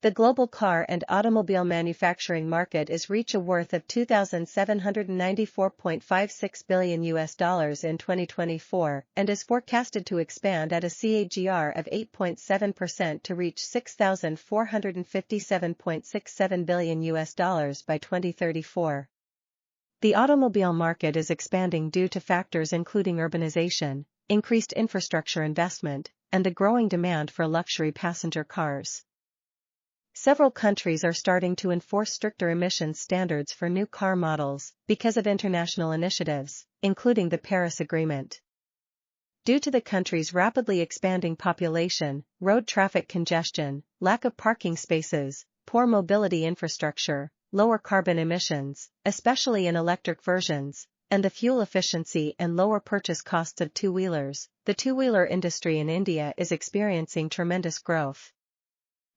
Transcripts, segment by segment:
The global car and automobile manufacturing market is reach a worth of $2,794.56 billion in 2024 and is forecasted to expand at a CAGR of 8.7% to reach $6,457.67 billion by 2034. The automobile market is expanding due to factors including urbanization, increased infrastructure investment, and the growing demand for luxury passenger cars. Several countries are starting to enforce stricter emissions standards for new car models because of international initiatives, including the Paris Agreement. Due to the country's rapidly expanding population, road traffic congestion, lack of parking spaces, poor mobility infrastructure, lower carbon emissions, especially in electric versions, and the fuel efficiency and lower purchase costs of two-wheelers, the two-wheeler industry in India is experiencing tremendous growth.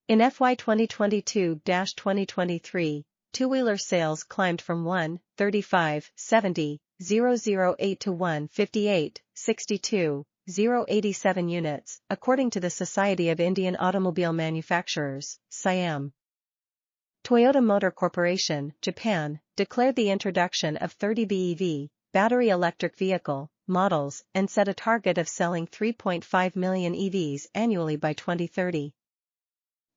In FY 2022-2023, two-wheeler sales climbed from 135,70,008 to 158,62,087 units, according to the Society of Indian Automobile Manufacturers, SIAM. Toyota Motor Corporation, Japan, declared the introduction of 30 BEV, battery electric vehicle, models and set a target of selling 3.5 million EVs annually by 2030.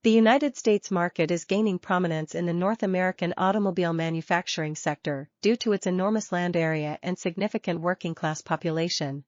The United States market is gaining prominence in the North American automobile manufacturing sector due to its enormous land area and significant working-class population.